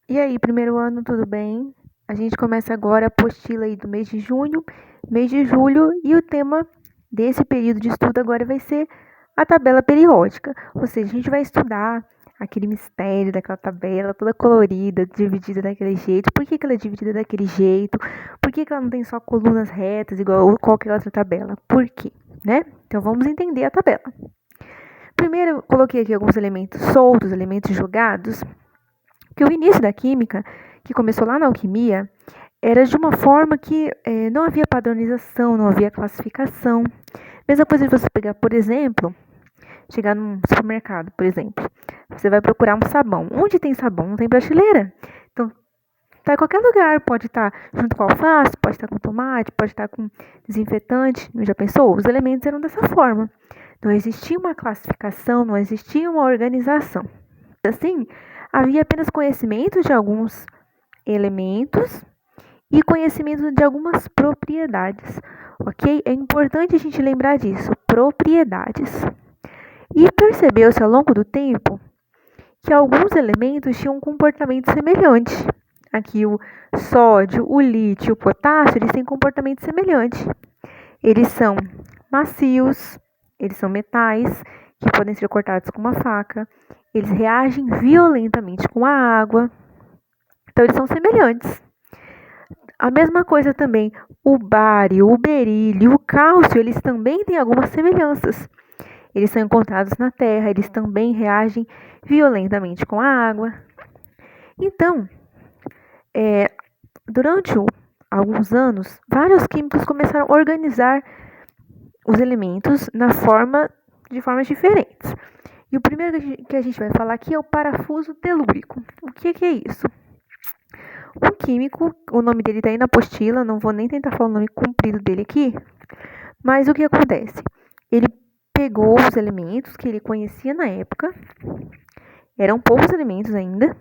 E aí, primeiro ano, tudo bem? A gente começa agora a apostila aí do mês de junho, mês de julho, e o tema desse período de estudo agora vai ser a tabela periódica. Ou seja, a gente vai estudar aquele mistério daquela tabela toda colorida, dividida daquele jeito. Por que ela é dividida daquele jeito? Por que ela não tem só colunas retas igual qualquer outra tabela? Por quê? Né? Então vamos entender a tabela. Primeiro, eu coloquei aqui alguns elementos soltos, elementos jogados, que o início da química, que começou lá na alquimia, era de uma forma que não havia padronização, não havia classificação. Mesma coisa de você pegar, por exemplo, chegar num supermercado, por exemplo. Você vai procurar um sabão. Onde tem sabão? Não tem prateleira. Então, tá em qualquer lugar. Pode estar junto com alface, pode estar com tomate, pode estar com desinfetante. Já pensou? Os elementos eram dessa forma. Não existia uma classificação, não existia uma organização. Assim, havia apenas conhecimento de alguns elementos e conhecimento de algumas propriedades, ok? É importante a gente lembrar disso, propriedades. E percebeu-se ao longo do tempo que alguns elementos tinham um comportamento semelhante. Aqui o sódio, o lítio, o potássio, eles têm comportamento semelhante. Eles são macios, eles são metais que podem ser cortados com uma faca, eles reagem violentamente com a água, então eles são semelhantes. A mesma coisa também, o bário, o berílio, o cálcio, eles também têm algumas semelhanças. Eles são encontrados na terra, eles também reagem violentamente com a água. Então, durante alguns anos, vários químicos começaram a organizar os elementos de formas diferentes. E o primeiro que a gente vai falar aqui é o parafuso telúrico. O que é isso? Um químico, o nome dele está aí na apostila, não vou nem tentar falar o nome comprido dele aqui, mas o que acontece? Ele pegou os elementos que ele conhecia na época, eram poucos elementos ainda,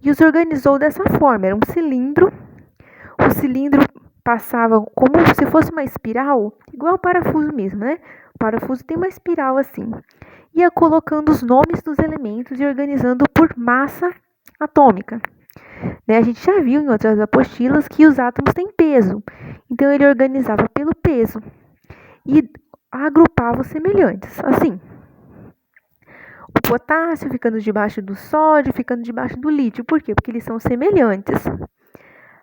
e os organizou dessa forma. Era um cilindro, o cilindro passava como se fosse uma espiral, igual ao parafuso mesmo, né? O parafuso tem uma espiral assim. Ia colocando os nomes dos elementos e organizando por massa atômica. Né? A gente já viu em outras apostilas que os átomos têm peso. Então ele organizava pelo peso e agrupava os semelhantes. Assim, o potássio ficando debaixo do sódio, ficando debaixo do lítio. Por quê? Porque eles são semelhantes.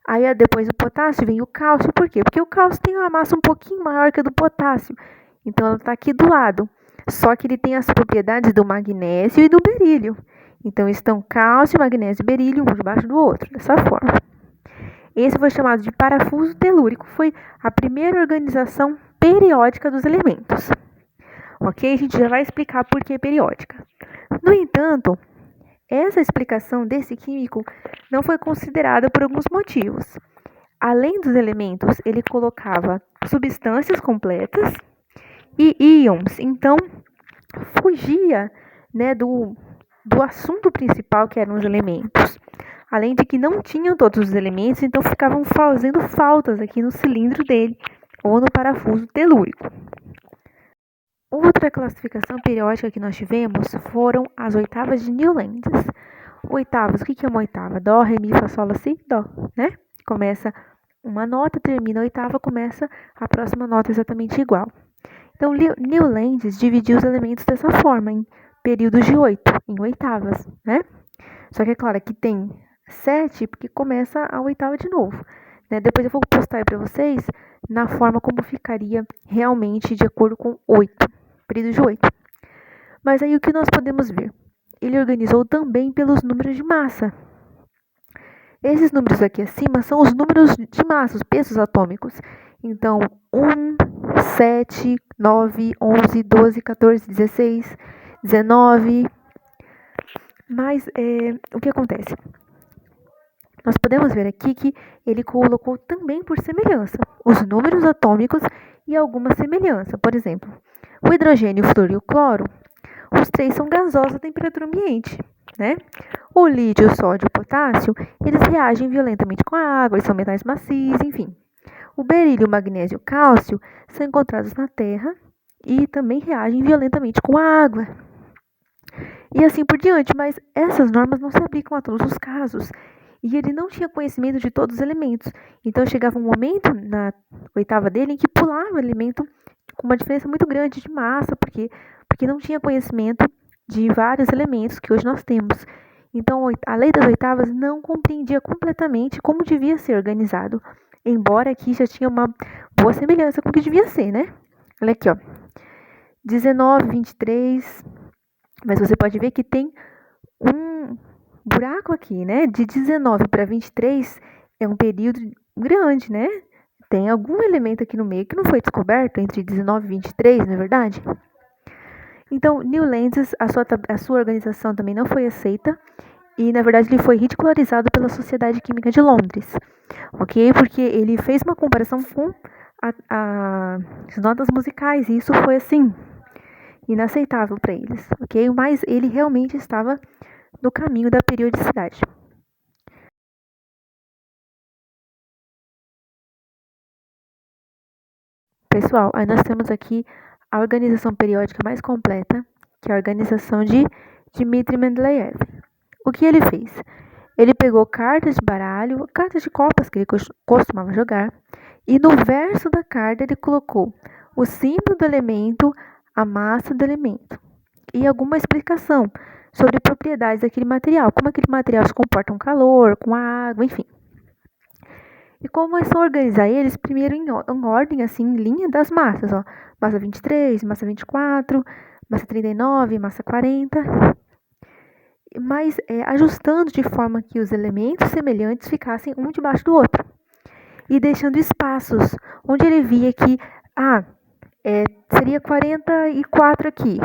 Aí depois do potássio vem o cálcio. Por quê? Porque o cálcio tem uma massa um pouquinho maior que a do potássio. Então ela está aqui do lado. Só que ele tem as propriedades do magnésio e do berílio. Então estão cálcio, magnésio e berílio um debaixo do outro, dessa forma. Esse foi chamado de parafuso telúrico, foi a primeira organização periódica dos elementos. Ok? A gente já vai explicar por que periódica. No entanto, essa explicação desse químico não foi considerada por alguns motivos. Além dos elementos, ele colocava substâncias completas e íons. Então, fugia, né, do assunto principal, que eram os elementos. Além de que não tinham todos os elementos, então ficavam fazendo faltas aqui no cilindro dele ou no parafuso telúrico. Outra classificação periódica que nós tivemos foram as oitavas de Newlands. Oitavas, o que é uma oitava? Dó, ré, mi, fá, sol, lá, si, dó, né? Começa uma nota, termina a oitava, começa a próxima nota exatamente igual. Então, Newlands dividiu os elementos dessa forma, em períodos de 8, em oitavas, né? Só que é claro que tem 7, porque começa a oitava de novo. Né? Depois eu vou postar aí para vocês na forma como ficaria realmente de acordo com 8, período de 8. Mas aí o que nós podemos ver? Ele organizou também pelos números de massa. Esses números aqui acima são os números de massa, os pesos atômicos. Então, 1, 7, 9, 11, 12, 14, 16, 19. Mas o que acontece? Nós podemos ver aqui que ele colocou também por semelhança os números atômicos e alguma semelhança. Por exemplo, o hidrogênio, o flúor e o cloro, os três são gasosos à temperatura ambiente, né? O lítio, o sódio e o potássio, eles reagem violentamente com a água, eles são metais macios, enfim. O berílio, o magnésio e o cálcio são encontrados na Terra e também reagem violentamente com a água. e assim por diante, mas essas normas não se aplicam a todos os casos. E ele não tinha conhecimento de todos os elementos. Então chegava um momento na oitava dele em que pulava o elemento com uma diferença muito grande de massa, porque não tinha conhecimento de vários elementos que hoje nós temos. Então a lei das oitavas não compreendia completamente como devia ser organizado, embora aqui já tinha uma boa semelhança com o que devia ser, né? Olha aqui, ó. 19, 23, mas você pode ver que tem um buraco aqui, né? De 19 para 23 é um período grande, né? Tem algum elemento aqui no meio que não foi descoberto entre 19 e 23, não é verdade? Então, Newlands, a sua organização também não foi aceita e, na verdade, ele foi ridicularizado pela Sociedade Química de Londres, ok? Porque ele fez uma comparação com as notas musicais e isso foi, assim, inaceitável para eles, ok? Mas ele realmente estava no caminho da periodicidade. Pessoal, aí nós temos aqui a organização periódica mais completa, que é a organização de Dmitri Mendeleev. O que ele fez? Ele pegou cartas de baralho, cartas de copas que ele costumava jogar, e no verso da carta ele colocou o símbolo do elemento, a massa do elemento e alguma explicação sobre propriedades daquele material, como aquele material se comporta com calor, com a água, enfim. E como é só organizar eles, primeiro em ordem, assim, em linha das massas, ó. Massa 23, massa 24, massa 39, massa 40. Mas ajustando de forma que os elementos semelhantes ficassem um debaixo do outro. E deixando espaços, onde ele via que, seria 44 aqui,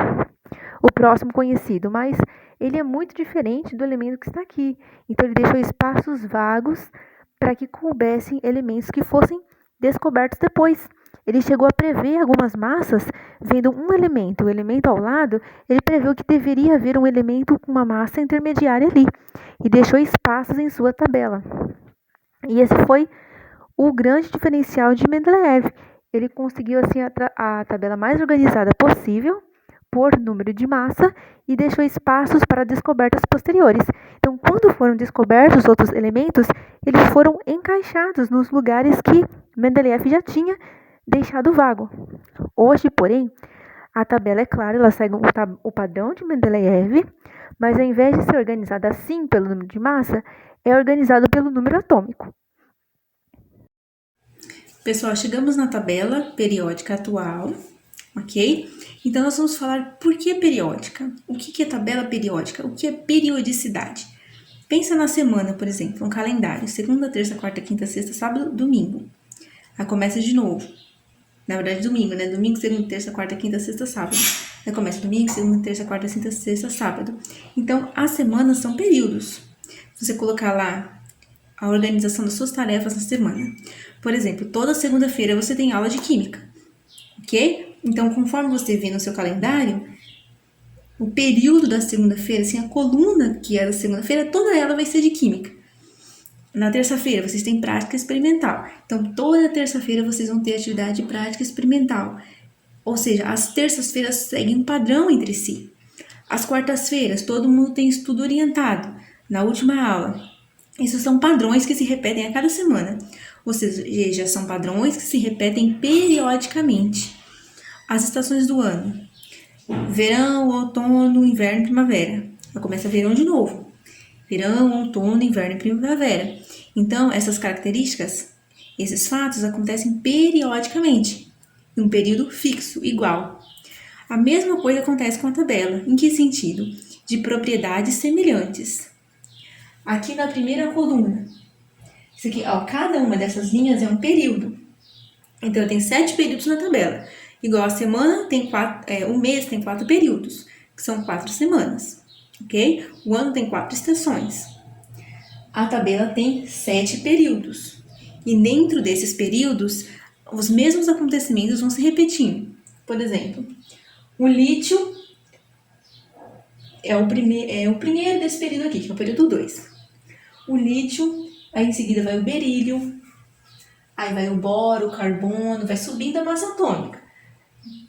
o próximo conhecido, mas ele é muito diferente do elemento que está aqui. Então ele deixou espaços vagos para que coubessem elementos que fossem descobertos depois. Ele chegou a prever algumas massas, vendo um elemento, o elemento ao lado, ele preveu que deveria haver um elemento com uma massa intermediária ali, e deixou espaços em sua tabela. E esse foi o grande diferencial de Mendeleev. Ele conseguiu assim a tabela mais organizada possível, por número de massa, e deixou espaços para descobertas posteriores. Então, quando foram descobertos outros elementos, eles foram encaixados nos lugares que Mendeleev já tinha deixado vago. Hoje, porém, a tabela, é claro, ela segue o padrão de Mendeleev, mas ao invés de ser organizada assim pelo número de massa, é organizado pelo número atômico. Pessoal, chegamos na tabela periódica atual, ok? Então, nós vamos falar por que periódica. O que é tabela periódica? O que é periodicidade? Pensa na semana, por exemplo, um calendário. Segunda, terça, quarta, quinta, sexta, sábado, domingo. Aí começa de novo. Na verdade, domingo, né? Domingo, segunda, terça, quarta, quinta, sexta, sábado. Aí começa domingo, segunda, terça, quarta, quinta, sexta, sábado. Então, as semanas são períodos. Se você colocar lá a organização das suas tarefas na semana. Por exemplo, toda segunda-feira você tem aula de química, ok? Então, conforme você vê no seu calendário, o período da segunda-feira, assim, a coluna que é da segunda-feira, toda ela vai ser de química. Na terça-feira, vocês têm prática experimental. Então, toda terça-feira vocês vão ter atividade prática experimental. Ou seja, as terças-feiras seguem um padrão entre si. As quartas-feiras, todo mundo tem estudo orientado. Na última aula, isso são padrões que se repetem a cada semana, ou seja, são padrões que se repetem periodicamente. As estações do ano: verão, outono, inverno e primavera. Já começa verão de novo. Verão, outono, inverno e primavera. Então, essas características, esses fatos acontecem periodicamente, em um período fixo, igual. A mesma coisa acontece com a tabela. Em que sentido? De propriedades semelhantes. Aqui na primeira coluna, isso aqui, ó, cada uma dessas linhas é um período. Então, eu tenho 7 períodos na tabela. Igual a semana tem 4, o mês tem 4 períodos, que são 4 semanas, ok? O ano tem 4 estações. A tabela tem 7 períodos. E dentro desses períodos, os mesmos acontecimentos vão se repetindo. Por exemplo, o lítio é o primeiro desse período aqui, que é o período 2. O lítio, aí em seguida vai o berílio, aí vai o boro, o carbono, vai subindo a massa atômica.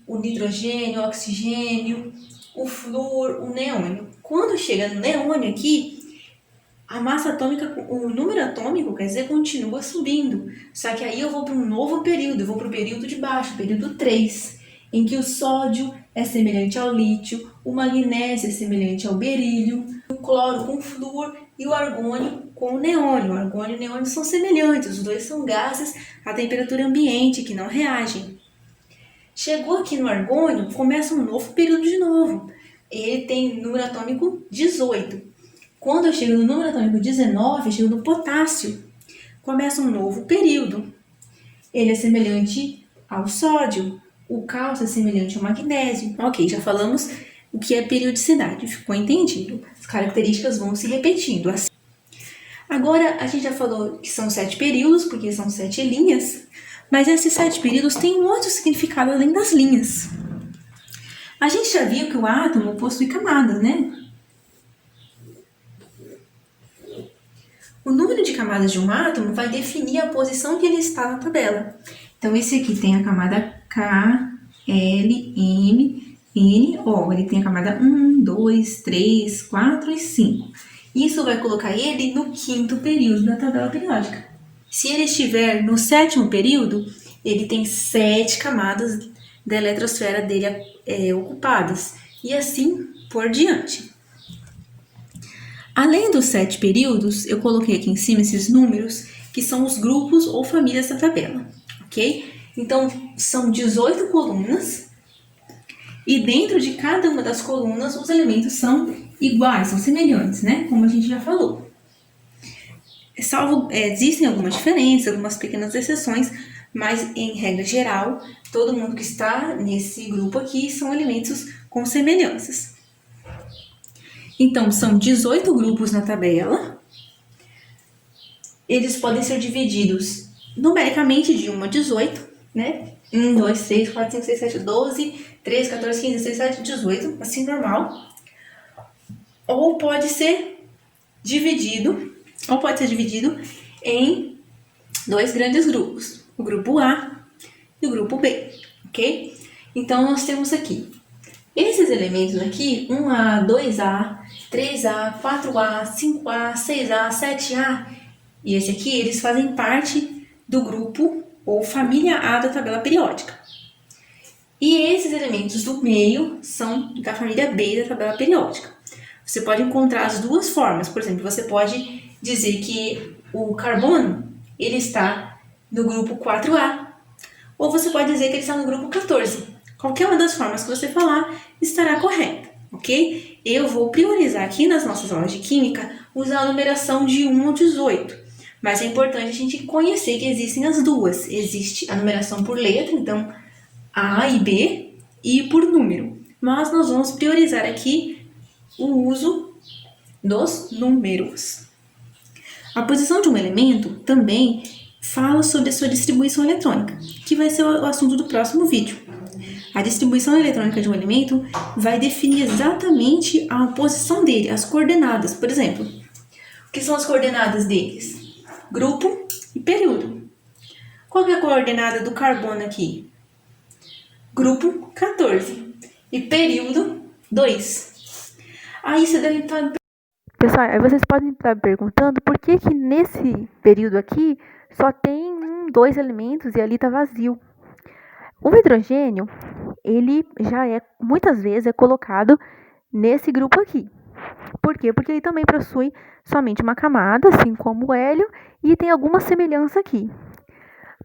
O nitrogênio, o oxigênio, o flúor, o neônio. Quando chega no neônio aqui, a massa atômica, o número atômico, quer dizer, continua subindo. Só que aí eu vou para um novo período, eu vou para o período de baixo, período 3, em que o sódio é semelhante ao lítio, o magnésio é semelhante ao berílio, o cloro com flúor e o argônio com o neônio. O argônio e o neônio são semelhantes, os dois são gases a temperatura ambiente que não reagem. Chegou aqui no argônio, começa um novo período de novo. Ele tem número atômico 18. Quando eu chego no número atômico 19, eu chego no potássio. Começa um novo período. Ele é semelhante ao sódio. O cálcio é semelhante ao magnésio. Ok, já falamos o que é periodicidade. Ficou entendido? As características vão se repetindo. Agora, a gente já falou que são 7 períodos, porque são 7 linhas. Mas esses 7 períodos têm um outro significado além das linhas. A gente já viu que o átomo possui camadas, né? O número de camadas de um átomo vai definir a posição que ele está na tabela. Então, esse aqui tem a camada K, L, M, N, O. Ele tem a camada 1, 2, 3, 4 e 5. Isso vai colocar ele no 5º período da tabela periódica. Se ele estiver no 7º período, ele tem 7 camadas da eletrosfera dele ocupadas. E assim por diante. Além dos 7 períodos, eu coloquei aqui em cima esses números, que são os grupos ou famílias da tabela, ok? Então, são 18 colunas, e dentro de cada uma das colunas, os elementos são iguais, são semelhantes, né? Como a gente já falou. Existem algumas diferenças, algumas pequenas exceções, mas, em regra geral, todo mundo que está nesse grupo aqui são elementos com semelhanças. Então, são 18 grupos na tabela. Eles podem ser divididos numericamente de 1 a 18, né? 1, 2, 3, 4, 5, 6, 7, 12, 13, 14, 15, 16, 17, 18, assim normal. Ou pode ser dividido em 2 grandes grupos, o grupo A e o grupo B, ok? Então, nós temos aqui esses elementos aqui, 1A, 2A, 3A, 4A, 5A, 6A, 7A, e esse aqui, eles fazem parte do grupo ou família A da tabela periódica. E esses elementos do meio são da família B da tabela periódica. Você pode encontrar as duas formas. Por exemplo, você pode dizer que o carbono ele está no grupo 4A, ou você pode dizer que ele está no grupo 14. Qualquer uma das formas que você falar estará correta, ok? Eu vou priorizar aqui nas nossas aulas de química usar a numeração de 1 ao 18. Mas é importante a gente conhecer que existem as duas. Existe a numeração por letra, então A e B, e por número. Mas nós vamos priorizar aqui o uso dos números. A posição de um elemento também fala sobre a sua distribuição eletrônica, que vai ser o assunto do próximo vídeo. A distribuição eletrônica de um elemento vai definir exatamente a posição dele, as coordenadas. Por exemplo, o que são as coordenadas deles? Grupo e período. Qual é a coordenada do carbono aqui? Grupo 14 e período 2. Aí você deve estar... Pessoal, aí vocês podem estar perguntando por que nesse período aqui só tem 2 elementos e ali está vazio. O hidrogênio, ele já muitas vezes é colocado nesse grupo aqui. Por quê? Porque ele também possui somente uma camada, assim como o hélio, e tem alguma semelhança aqui.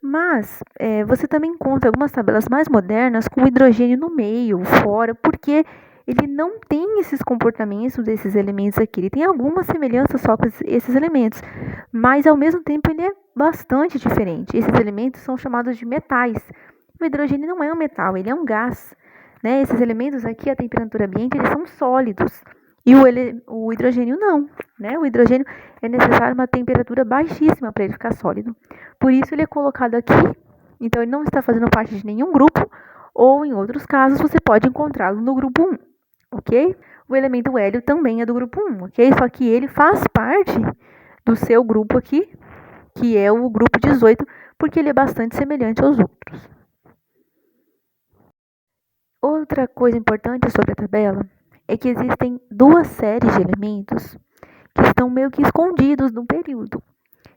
Mas você também encontra algumas tabelas mais modernas com o hidrogênio no meio, fora, porque ele não tem esses comportamentos desses elementos aqui. Ele tem alguma semelhança só com esses elementos, mas ao mesmo tempo ele é bastante diferente. Esses elementos são chamados de metais. O hidrogênio não é um metal, ele é um gás, né? Esses elementos aqui, a temperatura ambiente, eles são sólidos. E o hidrogênio não, né? O hidrogênio é necessário uma temperatura baixíssima para ele ficar sólido. Por isso ele é colocado aqui, então ele não está fazendo parte de nenhum grupo, ou em outros casos você pode encontrá-lo no grupo 1, ok? O elemento hélio também é do grupo 1, ok? Só que ele faz parte do seu grupo aqui, que é o grupo 18, porque ele é bastante semelhante aos outros. Outra coisa importante sobre a tabela é que existem duas séries de elementos que estão meio que escondidos no período.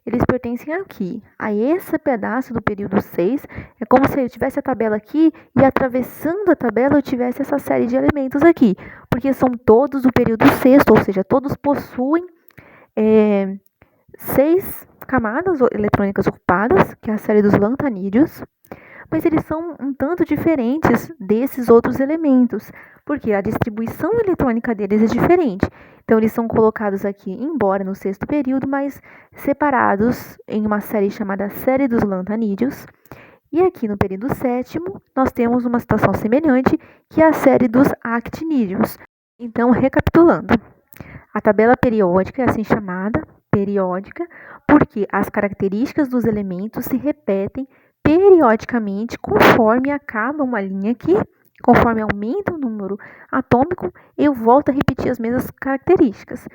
Eles pertencem aqui, a esse pedaço do período 6. É como se eu tivesse a tabela aqui e atravessando a tabela eu tivesse essa série de elementos aqui, porque são todos do período 6, ou seja, todos possuem 6 camadas eletrônicas ocupadas, que é a série dos lantanídeos, mas eles são um tanto diferentes desses outros elementos, porque a distribuição eletrônica deles é diferente. Então, eles são colocados aqui, embora no sexto período, mas separados em uma série chamada série dos lantanídeos. E aqui no período sétimo, nós temos uma situação semelhante, que é a série dos actinídeos. Então, recapitulando, a tabela periódica é assim chamada, periódica, porque as características dos elementos se repetem periodicamente conforme acaba uma linha aqui, conforme aumenta o número atômico, eu volto a repetir as mesmas características.